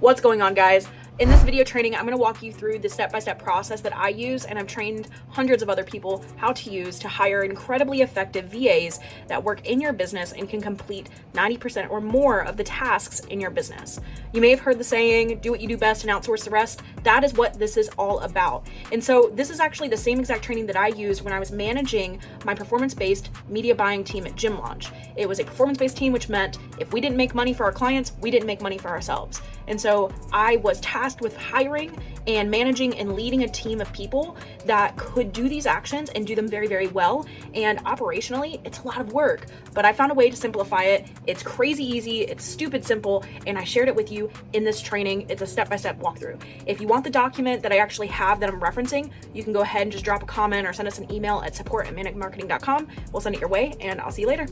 What's going on, guys? In this video training, I'm going to walk you through the step-by-step process that I use, and I've trained hundreds of other people how to use to hire incredibly effective VAs that work in your business and can complete 90% or more of the tasks in your business. You may have heard the saying, do what you do best and outsource the rest. That is what this is all about. And so this is actually the same exact training that I used when I was managing my performance-based media buying team at Gym Launch. It was a performance-based team, which meant if we didn't make money for our clients, we didn't make money for ourselves. And so I was tasked with hiring and managing and leading a team of people that could do these actions and do them very, very well. And operationally, it's a lot of work, but I found a way to simplify it. It's crazy easy, it's stupid simple, and I shared it with you in this training. It's a step-by-step walkthrough. If you want the document that I actually have that I'm referencing, you can go ahead and just drop a comment or send us an email at support@manicmarketing.com. We'll send it your way, and I'll see you later.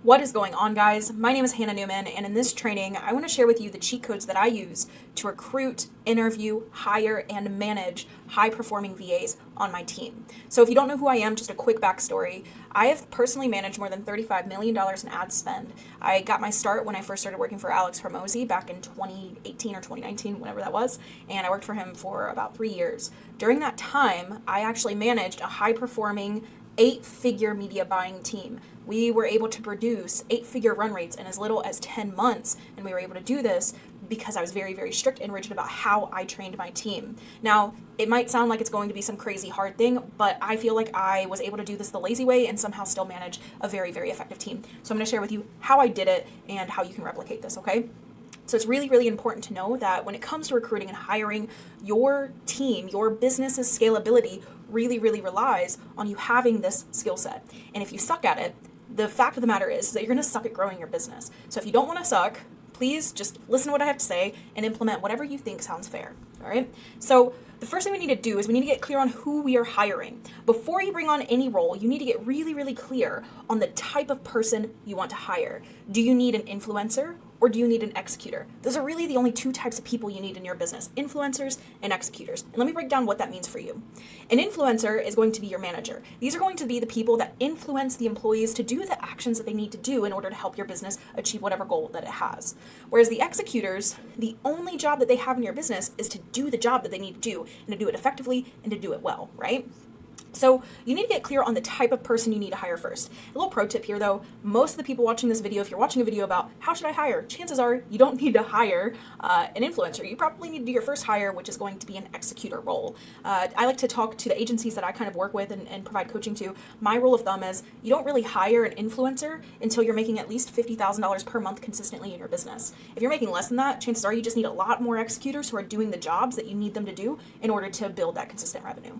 What is going on, guys? My name is Hannah Newman, and in this training, I want to share with you the cheat codes that I use to recruit, interview, hire, and manage high-performing VAs on my team. So if you don't know who I am, just a quick backstory. I have personally managed more than $35 million in ad spend. I got my start when I first started working for Alex Hormozi back in 2018 or 2019, whenever that was, and I worked for him for about 3 years. During that time, I actually managed a high-performing 8-figure media buying team. We were able to produce 8-figure run rates in as little as 10 months, and we were able to do this because I was very, very strict and rigid about how I trained my team. Now, it might sound like it's going to be some crazy hard thing, but I feel like I was able to do this the lazy way and somehow still manage a very, very effective team. So I'm going to share with you how I did it and how you can replicate this, okay? So it's really, really important to know that when it comes to recruiting and hiring, your team, your business's scalability really, really relies on you having this skill set. And if you suck at it, the fact of the matter is that you're going to suck at growing your business. So if you don't want to suck, please just listen to what I have to say and implement whatever you think sounds fair. All right? So the first thing we need to do is we need to get clear on who we are hiring. Before you bring on any role, you need to get really, really clear on the type of person you want to hire. Do you need an influencer or do you need an executor? Those are really the only two types of people you need in your business, influencers and executors. And let me break down what that means for you. An influencer is going to be your manager. These are going to be the people that influence the employees to do the actions that they need to do in order to help your business achieve whatever goal that it has. Whereas the executors, the only job that they have in your business is to do the job that they need to do and to do it effectively and to do it well, right? So you need to get clear on the type of person you need to hire first. A little pro tip here though, most of the people watching this video, if you're watching a video about how should I hire, chances are you don't need to hire an influencer. You probably need to do your first hire, which is going to be an executor role. I like to talk to the agencies that I kind of work with and provide coaching to. My rule of thumb is you don't really hire an influencer until you're making at least $50,000 per month consistently in your business. If you're making less than that, chances are you just need a lot more executors who are doing the jobs that you need them to do in order to build that consistent revenue.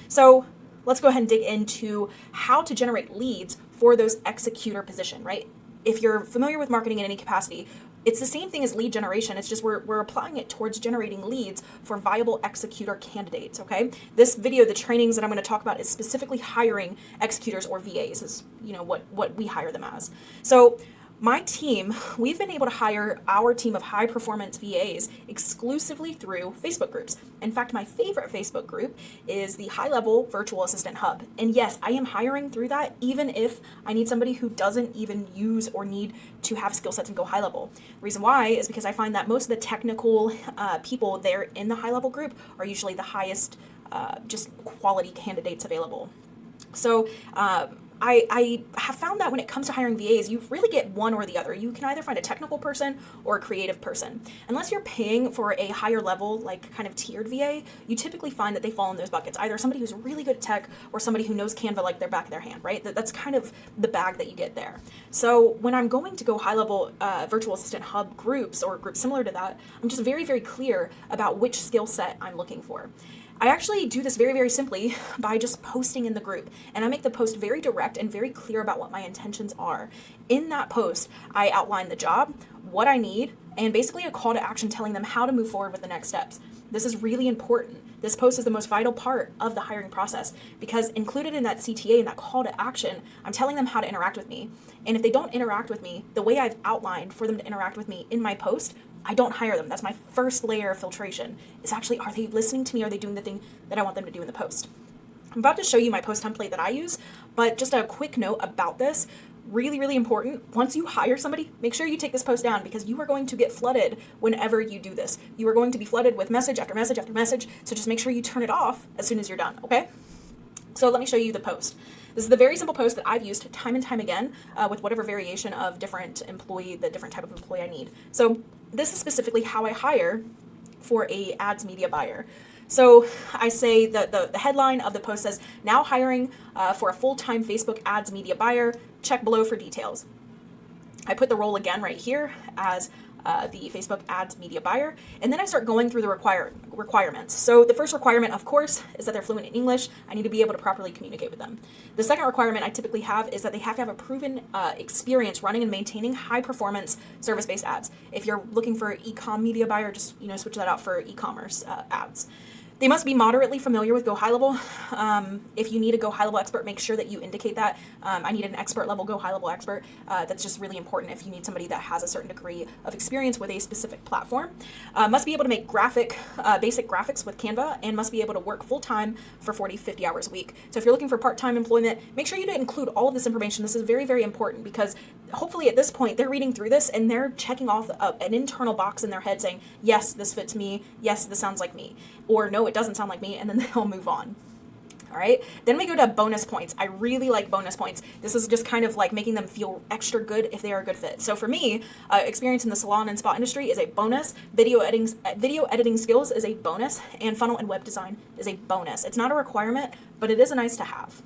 So let's go ahead and dig into how to generate leads for those executor position, right? If you're familiar with marketing in any capacity, it's the same thing as lead generation. It's just we're applying it towards generating leads for viable executor candidates, okay? This video, the trainings that I'm going to talk about is specifically hiring executors or VAs, is what we hire them as. So my team, we've been able to hire our team of high performance VAs exclusively through Facebook groups. In fact, my favorite Facebook group is the High Level Virtual Assistant Hub. And yes, I am hiring through that even if I need somebody who doesn't even use or need to have skill sets and go high level. The reason why is because I find that most of the technical people there in the high level group are usually the highest just quality candidates available. So I have found that when it comes to hiring VAs, you really get one or the other. You can either find a technical person or a creative person. Unless you're paying for a higher level, like kind of tiered VA, you typically find that they fall in those buckets. Either somebody who's really good at tech or somebody who knows Canva like their back of their hand, right? That's kind of the bag that you get there. So when I'm going to go high level virtual assistant hub groups or groups similar to that, I'm just very, very clear about which skill set I'm looking for. I actually do this very, very simply by just posting in the group, and I make the post very direct and very clear about what my intentions are. In that post, I outline the job, what I need, and basically a call to action telling them how to move forward with the next steps. This is really important. This post is the most vital part of the hiring process because included in that CTA and that call to action, I'm telling them how to interact with me. And if they don't interact with me the way I've outlined for them to interact with me in my post, I don't hire them. That's my first layer of filtration. Is actually, are they listening to me? Are they doing the thing that I want them to do in the post? I'm about to show you my post template that I use, but just a quick note about this. Really, really important. Once you hire somebody, make sure you take this post down because you are going to get flooded whenever you do this. You are going to be flooded with message after message after message. So just make sure you turn it off as soon as you're done, okay? So let me show you the post. This is the very simple post that I've used time and time again with whatever variation of the different type of employee I need. So this is specifically how I hire for a ads media buyer. So I say the headline of the post says, now hiring for a full-time Facebook ads media buyer, check below for details. I put the role again right here as the Facebook ads media buyer, and then I start going through the requirements. So the first requirement, of course, is that they're fluent in English. I need to be able to properly communicate with them. The second requirement I typically have is that they have to have a proven experience running and maintaining high-performance service-based ads. If you're looking for an e-com media buyer, just switch that out for e-commerce ads. They must be moderately familiar with Go High Level. If you need a Go High Level expert, make sure that you indicate that. I need an expert level Go High Level expert. That's just really important if you need somebody that has a certain degree of experience with a specific platform. Must be able to make basic graphics with Canva, and must be able to work full-time for 40, 50 hours a week. So if you're looking for part-time employment, make sure you include all of this information. This is very, very important because hopefully at this point they're reading through this and they're checking off an internal box in their head saying, yes, this fits me. Yes, this sounds like me. Or no, it doesn't sound like me, and then they'll move on. All right, then we go to bonus points. I really like bonus points. This is just kind of like making them feel extra good if they are a good fit. So for me, experience in the salon and spa industry is a bonus. Video editing skills is a bonus, and funnel and web design is a bonus. It's not a requirement, but it is a nice to have.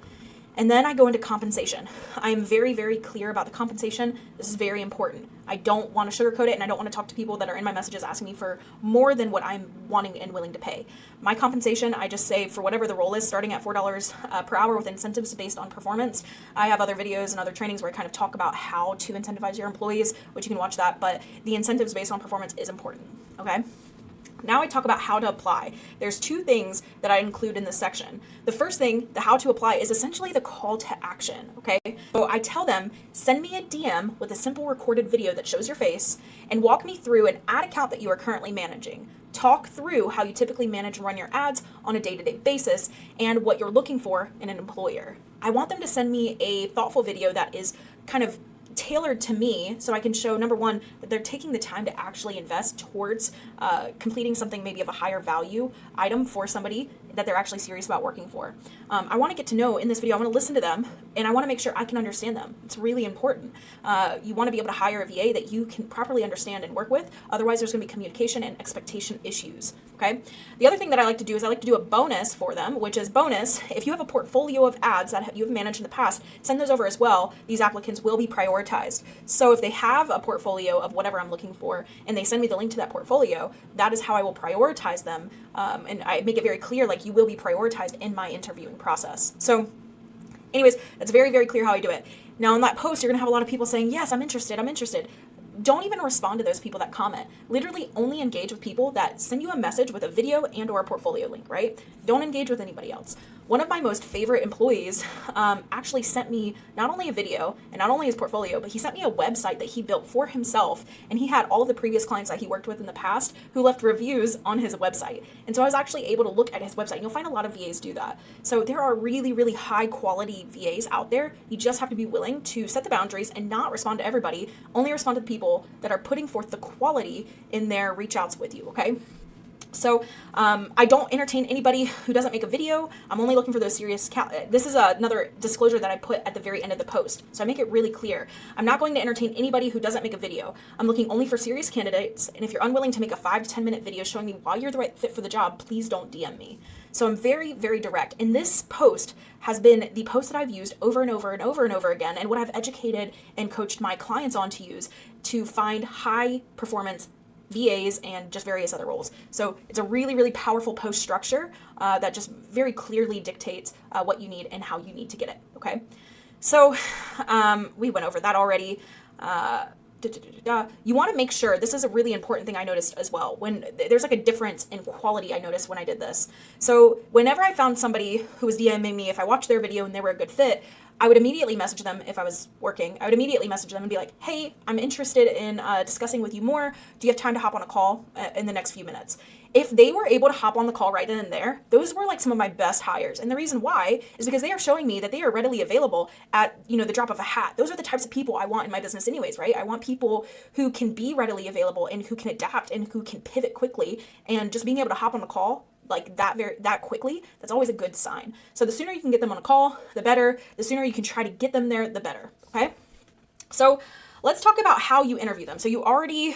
And then I go into compensation. I am very, very clear about the compensation. This is very important. I don't want to sugarcoat it, and I don't want to talk to people that are in my messages asking me for more than what I'm wanting and willing to pay. My compensation, I just say for whatever the role is, starting at $4 per hour with incentives based on performance. I have other videos and other trainings where I kind of talk about how to incentivize your employees, which you can watch that, but the incentives based on performance is important, okay? Now I talk about how to apply. There's two things that I include in this section. The first thing, the how to apply, is essentially the call to action, okay? So I tell them, send me a DM with a simple recorded video that shows your face and walk me through an ad account that you are currently managing. Talk through how you typically manage and run your ads on a day-to-day basis and what you're looking for in an employer. I want them to send me a thoughtful video that is kind of tailored to me so I can show, number one, that they're taking the time to actually invest towards completing something maybe of a higher value item for somebody that they're actually serious about working for. I want to get to know in this video, I want to listen to them, and I want to make sure I can understand them. It's really important. You want to be able to hire a VA that you can properly understand and work with. Otherwise, there's going to be communication and expectation issues. Okay. The other thing that I like to do is I like to do a bonus for them, which is bonus. If you have a portfolio of ads that you've managed in the past, send those over as well. These applicants will be prioritized. So if they have a portfolio of whatever I'm looking for and they send me the link to that portfolio, that is how I will prioritize them. And I make it very clear, like, you will be prioritized in my interviewing process. So anyways, that's very, very clear how I do it. Now in that post, you're going to have a lot of people saying, yes, I'm interested. Don't even respond to those people that comment. Literally only engage with people that send you a message with a video and or a portfolio link, right? Don't engage with anybody else. One of my most favorite employees actually sent me not only a video and not only his portfolio, but he sent me a website that he built for himself. And he had all of the previous clients that he worked with in the past who left reviews on his website. And so I was actually able to look at his website. You'll find a lot of VAs do that. So there are really, really high quality VAs out there. You just have to be willing to set the boundaries and not respond to everybody. Only respond to the people that are putting forth the quality in their reach outs with you, okay? So I don't entertain anybody who doesn't make a video. I'm only looking for those serious. This is another disclosure that I put at the very end of the post. So I make it really clear. I'm not going to entertain anybody who doesn't make a video. I'm looking only for serious candidates. And if you're unwilling to make a 5 to 10 minute video showing me why you're the right fit for the job, please don't DM me. So I'm very, very direct. And this post has been the post that I've used over and over and over and over again, and what I've educated and coached my clients on to use to find high performance VAs and just various other roles. So it's a really, really powerful post structure that just very clearly dictates what you need and how you need to get it. Okay. So we went over that already. You want to make sure, this is a really important thing I noticed as well, when there's like a difference in quality I noticed when I did this. So whenever I found somebody who was DMing me, if I watched their video and they were a good fit, I would immediately message them if I was working. I would immediately message them and be like, hey, I'm interested in discussing with you more. Do you have time to hop on a call in the next few minutes? If they were able to hop on the call right then and there, those were like some of my best hires. And the reason why is because they are showing me that they are readily available at, the drop of a hat. Those are the types of people I want in my business anyways, right? I want people who can be readily available and who can adapt and who can pivot quickly, and just being able to hop on the call like that quickly, that's always a good sign. So the sooner you can get them on a call, the better. The sooner you can try to get them there, the better. Okay. So let's talk about how you interview them. So you already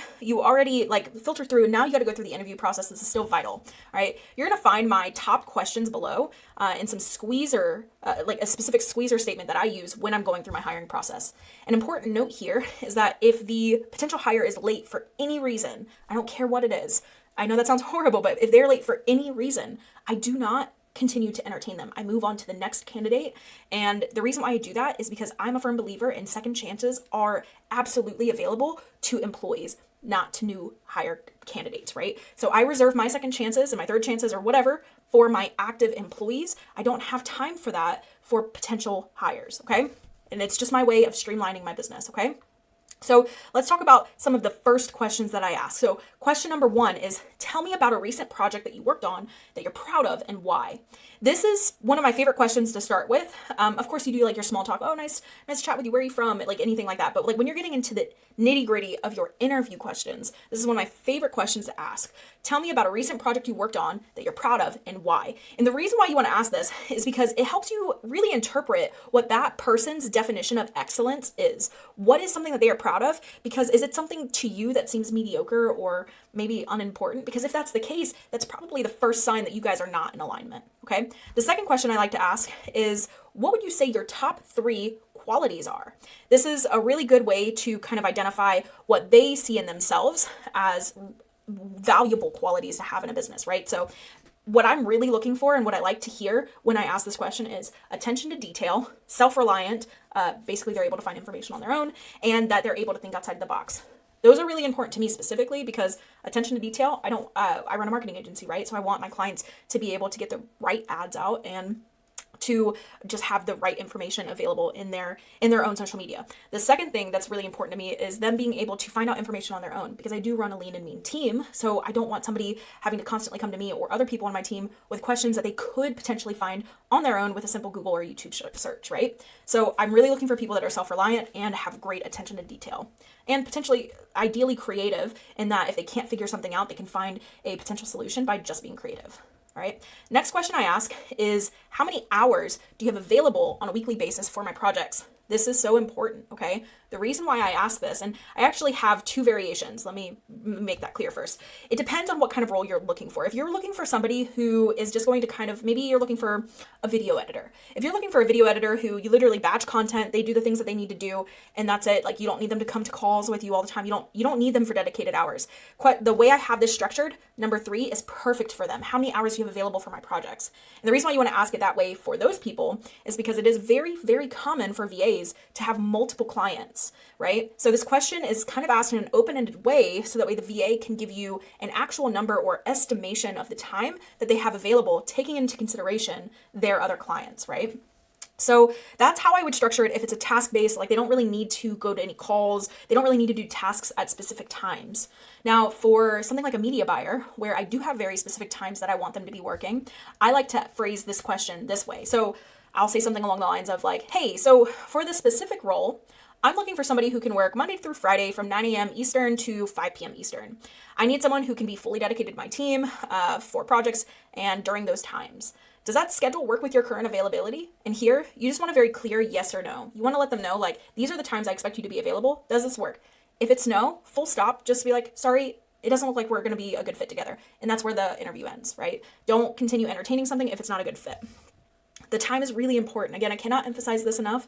like filter through, and now you got to go through the interview process. This is still vital. All right. You're going to find my top questions below and some squeezer, like a specific squeezer statement that I use when I'm going through my hiring process. An important note here is that if the potential hire is late for any reason, I don't care what it is. I know that sounds horrible, but if they're late for any reason, I do not continue to entertain them. I move on to the next candidate. And the reason why I do that is because I'm a firm believer in second chances are absolutely available to employees, not to new hire candidates, right? So I reserve my second chances and my third chances or whatever for my active employees. I don't have time for that for potential hires, okay? And it's just my way of streamlining my business, okay? So let's talk about some of the first questions that I ask. So question number 1 is, tell me about a recent project that you worked on that you're proud of and why. This is one of my favorite questions to start with. Of course, you do like your small talk. Oh, nice to chat with you. Where are you from? Like anything like that. But like when you're getting into the nitty gritty of your interview questions, this is one of my favorite questions to ask. Tell me about a recent project you worked on that you're proud of and why. And the reason why you want to ask this is because it helps you really interpret what that person's definition of excellence is. What is something that they are proud of? Because is it something to you that seems mediocre or maybe unimportant? Because if that's the case, that's probably the first sign that you guys are not in alignment. Okay. The second question I like to ask is, what would you say your top 3 qualities are? This is a really good way to kind of identify what they see in themselves as valuable qualities to have in a business, right? So what I'm really looking for and what I like to hear when I ask this question is attention to detail, self-reliant, basically they're able to find information on their own, and that they're able to think outside the box. Those are really important to me specifically because attention to detail, I run a marketing agency, right? So I want my clients to be able to get the right ads out and to just have the right information available in their own social media. The second thing that's really important to me is them being able to find out information on their own, because I do run a lean and mean team. So I don't want somebody having to constantly come to me or other people on my team with questions that they could potentially find on their own with a simple Google or YouTube search, right? So I'm really looking for people that are self-reliant and have great attention to detail, and potentially ideally creative in that if they can't figure something out, they can find a potential solution by just being creative. All right. Next question I ask is, how many hours do you have available on a weekly basis for my projects? This is so important, okay? The reason why I ask this, and I actually have 2 variations. Let me make that clear first. It depends on what kind of role you're looking for. If you're looking for somebody who is just going to kind of, maybe you're looking for a video editor. If you're looking for a video editor who you literally batch content, they do the things that they need to do, and that's it. Like you don't need them to come to calls with you all the time. You don't need them for dedicated hours. The way I have this structured, number 3 is perfect for them. How many hours do you have available for my projects? And the reason why you want to ask it that way for those people is because it is very, very common for VAs to have multiple clients, right? So this question is kind of asked in an open-ended way so that way the VA can give you an actual number or estimation of the time that they have available, taking into consideration their other clients, right? So that's how I would structure it if it's a task-based, like they don't really need to go to any calls. They don't really need to do tasks at specific times. Now, for something like a media buyer, where I do have very specific times that I want them to be working, I like to phrase this question this way. So I'll say something along the lines of like, hey, so for this specific role, I'm looking for somebody who can work Monday through Friday from 9 a.m. Eastern to 5 p.m. Eastern. I need someone who can be fully dedicated to my team for projects and during those times. Does that schedule work with your current availability? And here, you just want a very clear yes or no. You want to let them know, like, these are the times I expect you to be available. Does this work? If it's no, full stop, just be like, sorry, it doesn't look like we're going to be a good fit together. And that's where the interview ends, right? Don't continue entertaining something if it's not a good fit. The time is really important. Again, I cannot emphasize this enough.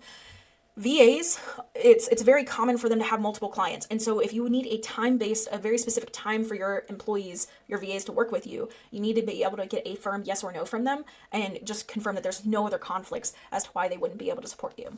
VAs, it's very common for them to have multiple clients. And so if you need a very specific time for your employees, your VAs to work with you, you need to be able to get a firm yes or no from them and just confirm that there's no other conflicts as to why they wouldn't be able to support you,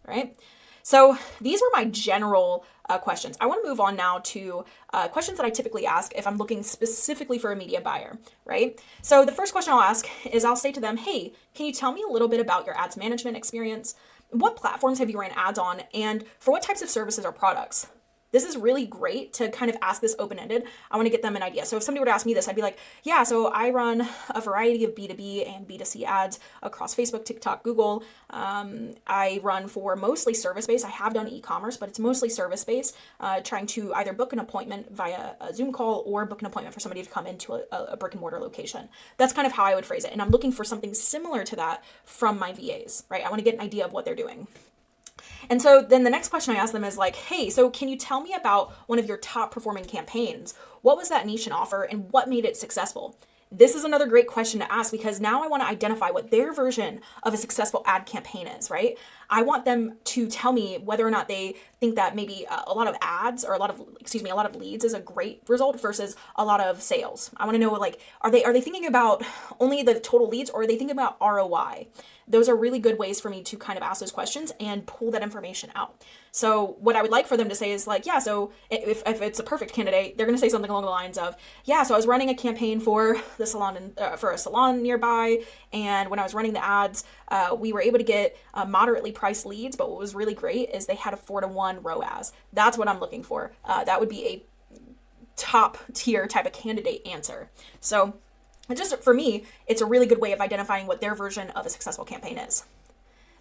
right? So these were my general questions. I want to move on now to questions that I typically ask if I'm looking specifically for a media buyer, right? So the first question I'll ask is I'll say to them, hey, can you tell me a little bit about your ads management experience? what platforms have you ran ads on, and for what types of services or products? This is really great to kind of ask this open-ended. I want to get them an idea. So if somebody were to ask me this, I'd be like, yeah, so I run a variety of B2B and B2C ads across Facebook, TikTok, Google. I run for mostly service-based. I have done e-commerce, but it's mostly service-based, trying to either book an appointment via a Zoom call or book an appointment for somebody to come into a brick and mortar location. That's kind of how I would phrase it. And I'm looking for something similar to that from my VAs, right? I want to get an idea of what they're doing. And so then the next question I ask them is like, hey, so can you tell me about one of your top performing campaigns? What was that niche and offer, and what made it successful? This is another great question to ask, because now I want to identify what their version of a successful ad campaign is, right? I want them to tell me whether or not they think that maybe a lot of ads or a lot of leads is a great result versus a lot of sales. I want to know, like, are they thinking about only the total leads, or are they thinking about ROI? Those are really good ways for me to kind of ask those questions and pull that information out. So what I would like for them to say is like, yeah, so if it's a perfect candidate, they're going to say something along the lines of, yeah, so I was running a campaign for the salon for a salon nearby, and when I was running the ads, we were able to get moderately priced leads, but what was really great is they had a 4-to-1 ROAS. That's what I'm looking for. That would be a top tier type of candidate answer. So just for me, it's a really good way of identifying what their version of a successful campaign is.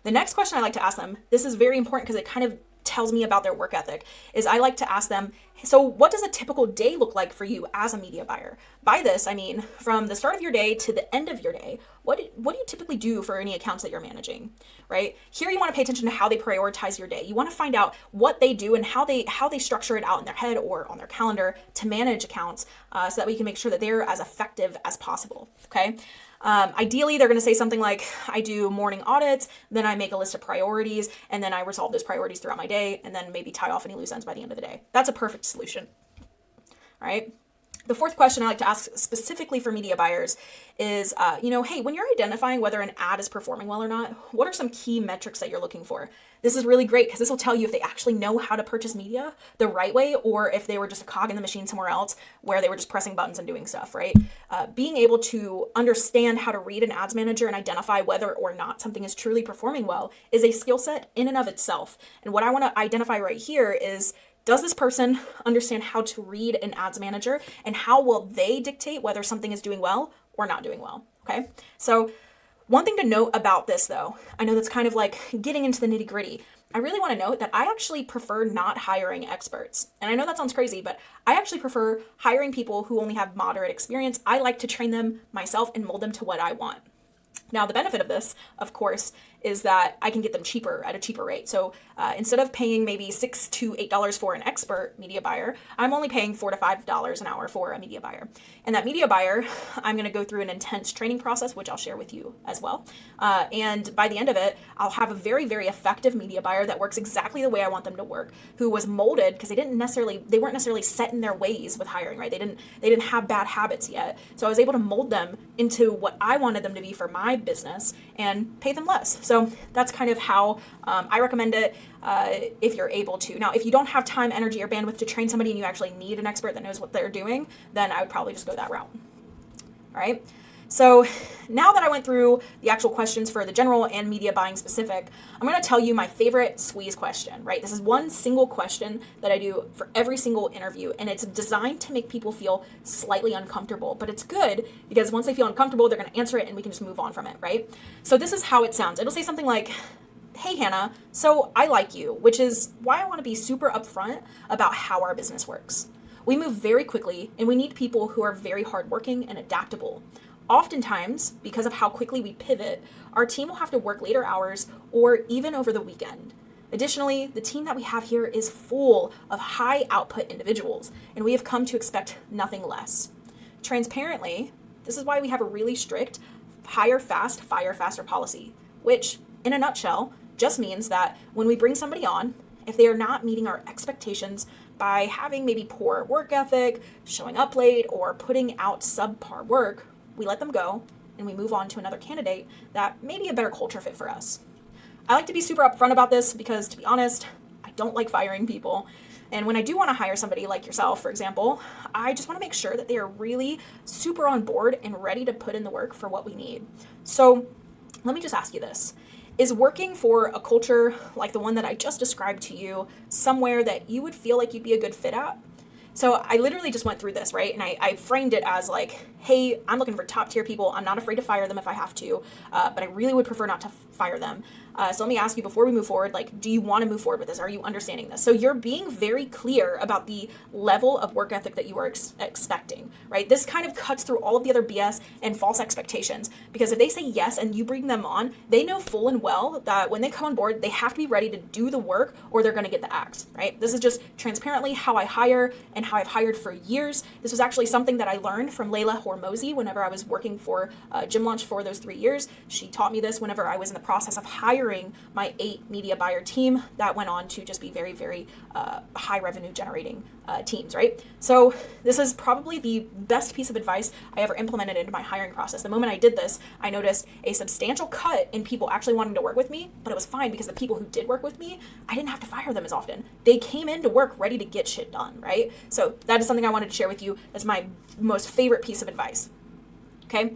The next question I like to ask them, this is very important because it kind of tells me about their work ethic, is I like to ask them, so what does a typical day look like for you as a media buyer? By this, I mean, from the start of your day to the end of your day, what do you typically do for any accounts that you're managing, right? Here you want to pay attention to how they prioritize your day. You want to find out what they do and how they structure it out in their head or on their calendar to manage accounts, so that we can make sure that they're as effective as possible, okay? Ideally, they're going to say something like, I do morning audits, then I make a list of priorities, and then I resolve those priorities throughout my day, and then maybe tie off any loose ends by the end of the day. That's a perfect solution. All right. The fourth question I like to ask specifically for media buyers is, hey, when you're identifying whether an ad is performing well or not, what are some key metrics that you're looking for? This is really great because this will tell you if they actually know how to purchase media the right way, or if they were just a cog in the machine somewhere else where they were just pressing buttons and doing stuff, right? Being able to understand how to read an ads manager and identify whether or not something is truly performing well is a skill set in and of itself. And what I want to identify right here is, does this person understand how to read an ads manager, and how will they dictate whether something is doing well or not doing well? Okay. So one thing to note about this though, I know that's kind of like getting into the nitty gritty. I really want to note that I actually prefer not hiring experts. And I know that sounds crazy, but I actually prefer hiring people who only have moderate experience. I like to train them myself and mold them to what I want. Now, the benefit of this, of course, is that I can get them cheaper at a cheaper rate. So instead of paying maybe $6 to $8 for an expert media buyer, I'm only paying $4 to $5 an hour for a media buyer. And that media buyer, I'm going to go through an intense training process, which I'll share with you as well. And by the end of it, I'll have a very, very effective media buyer that works exactly the way I want them to work, who was molded because they weren't necessarily set in their ways with hiring, right? They didn't have bad habits yet. So I was able to mold them into what I wanted them to be for my business and pay them less. So that's kind of how I recommend it if you're able to. Now, if you don't have time, energy, or bandwidth to train somebody and you actually need an expert that knows what they're doing, then I would probably just go that route. All right. So now that I went through the actual questions for the general and media buying specific, I'm going to tell you my favorite squeeze question, right? This is one single question that I do for every single interview, and it's designed to make people feel slightly uncomfortable, but it's good because once they feel uncomfortable, they're going to answer it and we can just move on from it, right? So this is how it sounds. It'll say something like, hey, Hannah, so I like you, which is why I want to be super upfront about how our business works. We move very quickly, and we need people who are very hardworking and adaptable. Oftentimes, because of how quickly we pivot, our team will have to work later hours or even over the weekend. Additionally, the team that we have here is full of high output individuals, and we have come to expect nothing less. Transparently, this is why we have a really strict hire fast, fire faster policy, which, in a nutshell, just means that when we bring somebody on, if they are not meeting our expectations by having maybe poor work ethic, showing up late, or putting out subpar work, we let them go and we move on to another candidate that may be a better culture fit for us. I like to be super upfront about this because, to be honest, I don't like firing people. And when I do want to hire somebody like yourself, for example, I just want to make sure that they are really super on board and ready to put in the work for what we need. So let me just ask you this. Is working for a culture like the one that I just described to you somewhere that you would feel like you'd be a good fit at? So I literally just went through this, right? And I framed it as like, hey, I'm looking for top tier people. I'm not afraid to fire them if I have to, but I really would prefer not to fire them. So let me ask you before we move forward, like, do you want to move forward with this? Are you understanding this? So you're being very clear about the level of work ethic that you are expecting, right? This kind of cuts through all of the other BS and false expectations, because if they say yes and you bring them on, they know full and well that when they come on board, they have to be ready to do the work or they're going to get the axe, right? This is just transparently how I hire and how I've hired for years. This was actually something that I learned from Alex Hormozi whenever I was working for Gym Launch for those 3 years. She taught me this whenever I was in the process of hiring my 8 media buyer team that went on to just be very, very high revenue generating teams, right? So this is probably the best piece of advice I ever implemented into my hiring process. The moment I did this, I noticed a substantial cut in people actually wanting to work with me, but it was fine because the people who did work with me, I didn't have to fire them as often. They came in to work ready to get shit done, right? So that is something I wanted to share with you as my most favorite piece of advice. Okay.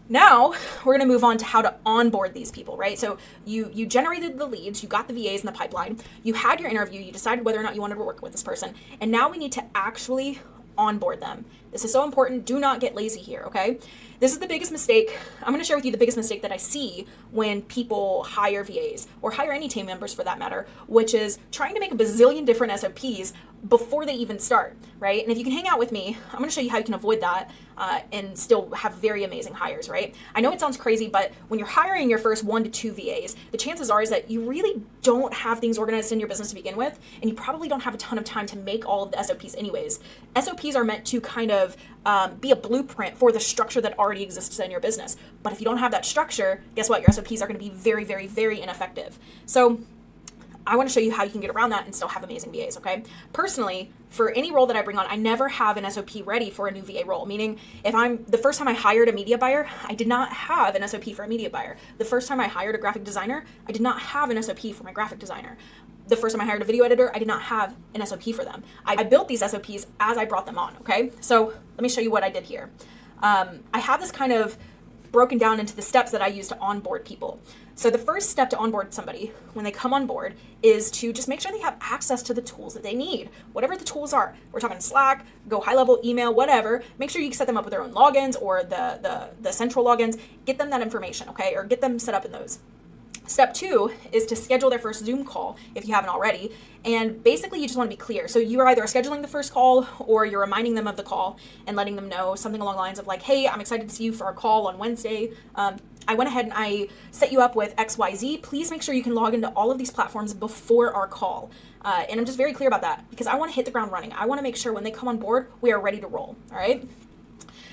Now we're going to move on to how to onboard these people, right? So you generated the leads, you got the VAs in the pipeline, you had your interview, you decided whether or not you wanted to work with this person, and now we need to actually onboard them. This is so important. Do not get lazy here, okay? This is the biggest mistake. I'm going to share with you the biggest mistake that I see when people hire VAs or hire any team members for that matter, which is trying to make a bazillion different SOPs before they even start, right? And if you can hang out with me, I'm going to show you how you can avoid that and still have very amazing hires, right? I know it sounds crazy, but when you're hiring your first 1 to 2 VAs, the chances are is that you really don't have things organized in your business to begin with, and you probably don't have a ton of time to make all of the SOPs anyways. SOPs are meant to kind of be a blueprint for the structure that already exists in your business. But if you don't have that structure, guess what? Your SOPs are going to be very, very, very ineffective. So I want to show you how you can get around that and still have amazing VAs, okay? Personally, for any role that I bring on, I never have an SOP ready for a new VA role, meaning the first time I hired a media buyer, I did not have an SOP for a media buyer. The first time I hired a graphic designer, I did not have an SOP for my graphic designer. The first time I hired a video editor, I did not have an SOP for them. I built these SOPs as I brought them on, okay? So let me show you what I did here. I have this kind of broken down into the steps that I use to onboard people. So the first step to onboard somebody when they come on board is to just make sure they have access to the tools that they need, whatever the tools are. We're talking Slack, go high level, email, whatever. Make sure you set them up with their own logins or the central logins. Get them that information, okay? Or get them set up in those. Step 2 is to schedule their first Zoom call if you haven't already. And basically you just want to be clear. So you are either scheduling the first call or you're reminding them of the call and letting them know something along the lines of like, hey, I'm excited to see you for our call on Wednesday. I went ahead and I set you up with XYZ. Please make sure you can log into all of these platforms before our call. And I'm just very clear about that because I want to hit the ground running. I want to make sure when they come on board, we are ready to roll. All right.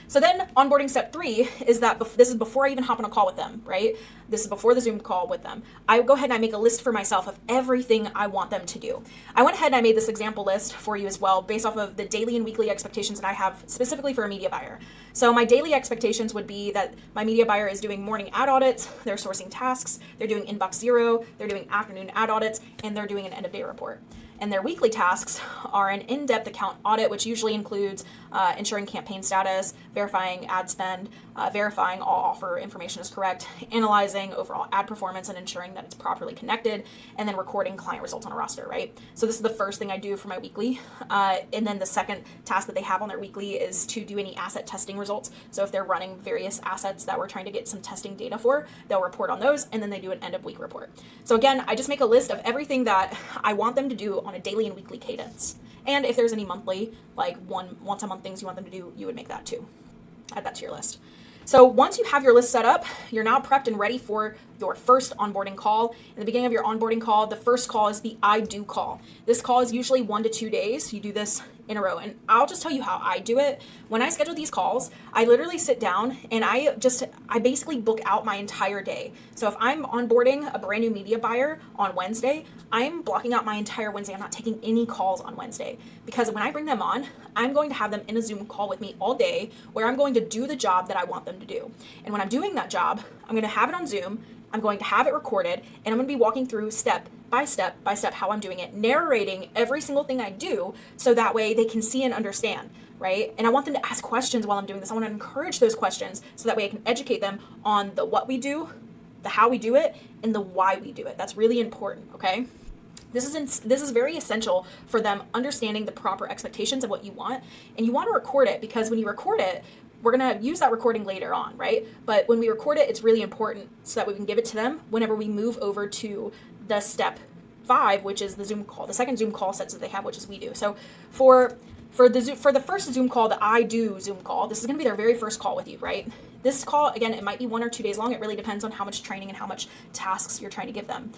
So then onboarding step 3 is that this is before I even hop on a call with them, right? This is before the Zoom call with them. I go ahead and I make a list for myself of everything I want them to do. I went ahead and I made this example list for you as well based off of the daily and weekly expectations that I have specifically for a media buyer. So my daily expectations would be that my media buyer is doing morning ad audits, they're sourcing tasks, they're doing inbox zero, they're doing afternoon ad audits, and they're doing an end of day report. And their weekly tasks are an in-depth account audit, which usually includes ensuring campaign status, verifying ad spend, verifying all offer information is correct, analyzing overall ad performance and ensuring that it's properly connected, and then recording client results on a roster, right? So this is the first thing I do for my weekly. And then the second task that they have on their weekly is to do any asset testing results. So if they're running various assets that we're trying to get some testing data for, they'll report on those, and then they do an end of week report. So again, I just make a list of everything that I want them to do on a daily and weekly cadence. And if there's any monthly, like once a month things you want them to do, you would make that too. Add that to your list. So once you have your list set up, you're now prepped and ready for your first onboarding call. In the beginning of your onboarding call, the first call is the I do call. This call is usually 1 to 2 days. You do this in a row. And I'll just tell you how I do it. When I schedule these calls, I literally sit down and I basically book out my entire day. So if I'm onboarding a brand new media buyer on Wednesday, I'm blocking out my entire Wednesday. I'm not taking any calls on Wednesday because when I bring them on, I'm going to have them in a Zoom call with me all day where I'm going to do the job that I want them to do. And when I'm doing that job, I'm going to have it on Zoom. I'm going to have it recorded, and I'm going to be walking through step by step how I'm doing it, narrating every single thing I do so that way they can see and understand, right? And I want them to ask questions while I'm doing this. I want to encourage those questions so that way I can educate them on the what we do, the how we do it and the why we do it. That's really important, okay? This is very essential for them understanding the proper expectations of what you want, and you want to record it because when you record it, we're going to use that recording later on, right? But when we record it, it's really important so that we can give it to them whenever we move over to the step 5, which is the Zoom call, the second Zoom call sets that they have, which is we do. So for the first Zoom call, the I do Zoom call, this is going to be their very first call with you, right? This call, again, it might be 1 or 2 days long. It really depends on how much training and how much tasks you're trying to give them.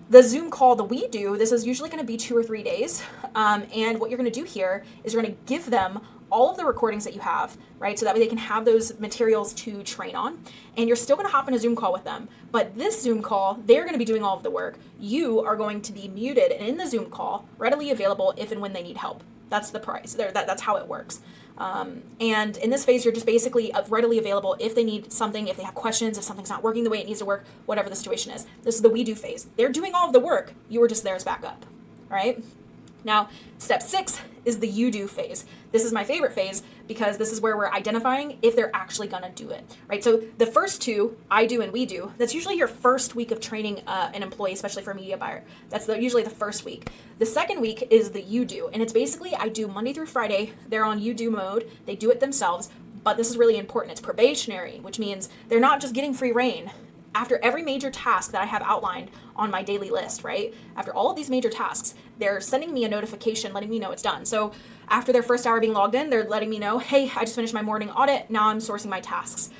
The Zoom call that we do, this is usually going to be 2 or 3 days. And what you're going to do here is you're going to give them all of the recordings that you have, right? So that way they can have those materials to train on. And you're still going to hop in a Zoom call with them. But this Zoom call, they're going to be doing all of the work. You are going to be muted and in the Zoom call, readily available if and when they need help. That's the price. That's how it works. And in this phase, you're just basically readily available if they need something, if they have questions, if something's not working the way it needs to work, whatever the situation is. This is the we do phase. They're doing all of the work. You were just there as backup, right? Now, step 6 is the you do phase. This is my favorite phase because this is where we're identifying if they're actually going to do it, right? So the first 2, I do and we do, that's usually your first week of training an employee, especially for a media buyer. That's usually the first week. The second week is the you do, and it's basically I do Monday through Friday. They're on you do mode. They do it themselves, but this is really important. It's probationary, which means they're not just getting free reign. After every major task that I have outlined on my daily list, right? After all of these major tasks, they're sending me a notification letting me know it's done. So after their first hour being logged in, they're letting me know, hey, I just finished my morning audit. Now I'm sourcing my tasks.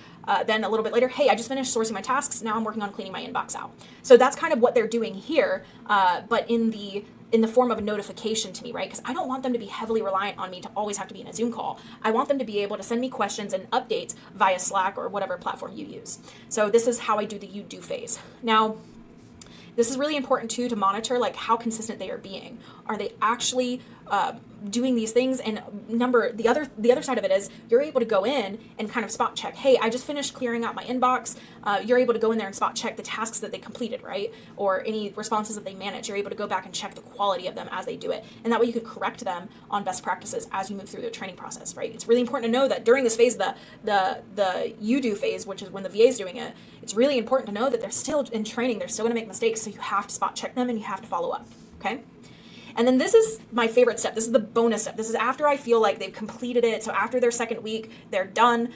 Then a little bit later, hey, I just finished sourcing my tasks. Now I'm working on cleaning my inbox out. So that's kind of what they're doing here, but in the form of a notification to me, right? Because I don't want them to be heavily reliant on me to always have to be in a Zoom call. I want them to be able to send me questions and updates via Slack or whatever platform you use. So this is how I do the you do phase. Now, this is really important too to monitor like how consistent they are being. Are they actually doing these things? And the other side of it is you're able to go in and kind of spot check. Hey, I just finished clearing out my inbox. You're able to go in there and spot check the tasks that they completed, right? Or any responses that they manage. You're able to go back and check the quality of them as they do it. And that way you could correct them on best practices as you move through their training process, right? It's really important to know that during this phase, the you do phase, which is when the VA is doing it, it's really important to know that they're still in training. They're still going to make mistakes. So you have to spot check them and you have to follow up, okay? And then this is my favorite step. This is the bonus step. This is after I feel like they've completed it. So after their second week, they're done.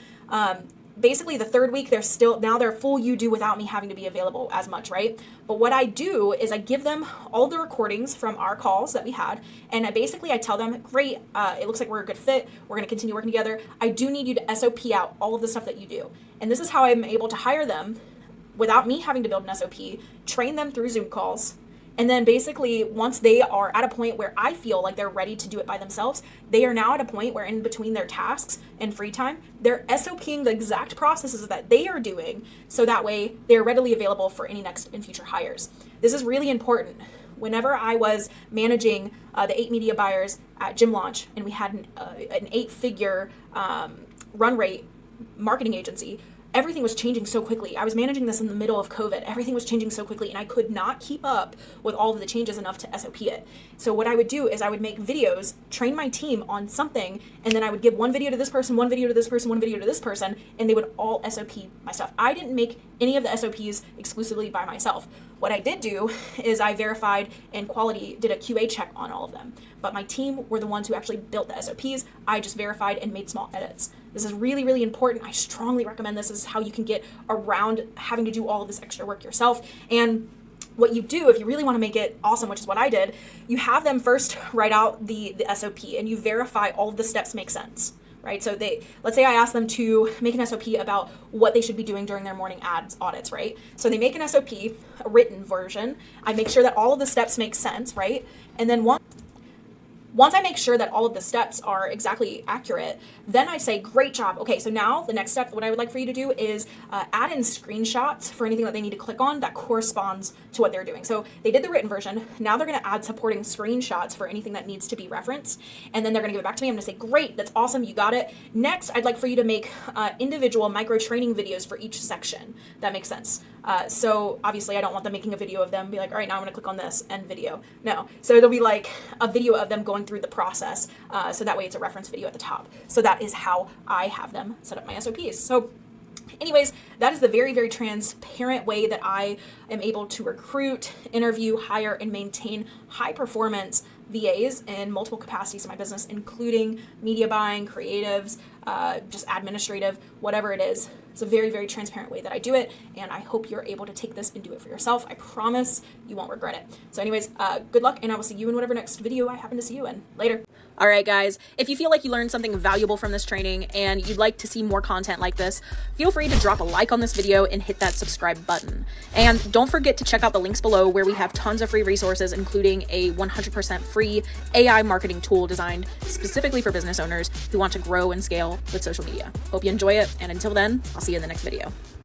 Basically the third week, they're full you do without me having to be available as much, right? But what I do is I give them all the recordings from our calls that we had. And I tell them, great, it looks like we're a good fit. We're going to continue working together. I do need you to SOP out all of the stuff that you do. And this is how I'm able to hire them without me having to build an SOP, train them through Zoom calls. And then basically once they are at a point where I feel like they're ready to do it by themselves, they are now at a point where in between their tasks and free time, they're SOPing the exact processes that they are doing. So that way they're readily available for any next and future hires. This is really important. Whenever I was managing the 8 media buyers at Gym Launch and we had an 8-figure run rate marketing agency, everything was changing so quickly. I was managing this in the middle of COVID. Everything was changing so quickly and I could not keep up with all of the changes enough to SOP it. So what I would do is I would make videos, train my team on something, and then I would give one video to this person, one video to this person, one video to this person, and they would all SOP my stuff. I didn't make any of the SOPs exclusively by myself. What I did do is I verified and did a QA check on all of them. But my team were the ones who actually built the SOPs. I just verified and made small edits. This is really, really important. I strongly recommend this. This is how you can get around having to do all of this extra work yourself. And what you do, if you really want to make it awesome, which is what I did, you have them first write out the SOP and you verify all of the steps make sense. Right? So let's say I ask them to make an SOP about what they should be doing during their morning audits, right? So they make an SOP, a written version. I make sure that all of the steps make sense, right? And then once I make sure that all of the steps are exactly accurate, then I say, great job. Okay, so now the next step, what I would like for you to do is add in screenshots for anything that they need to click on that corresponds to what they're doing. So they did the written version. Now they're going to add supporting screenshots for anything that needs to be referenced. And then they're going to give it back to me. I'm going to say, great, that's awesome, you got it. Next, I'd like for you to make individual micro training videos for each section. That makes sense. So obviously I don't want them making a video of them, be like, all right, now I'm going to click on this and video. No. So it'll be like a video of them going through the process. So that way it's a reference video at the top. So that is how I have them set up my SOPs. So Anyways, that is the very, very transparent way that I am able to recruit, interview, hire, and maintain high performance VAs in multiple capacities in my business, including media buying, creatives, just administrative, whatever it is. It's a very, very transparent way that I do it, and I hope you're able to take this and do it for yourself. I promise you won't regret it. So anyways, good luck, and I will see you in whatever next video I happen to see you in. Later. All right, guys, if you feel like you learned something valuable from this training and you'd like to see more content like this, feel free to drop a like on this video and hit that subscribe button. And don't forget to check out the links below where we have tons of free resources, including a 100% free AI marketing tool designed specifically for business owners who want to grow and scale with social media. Hope you enjoy it, and until then, I'll see you in the next video.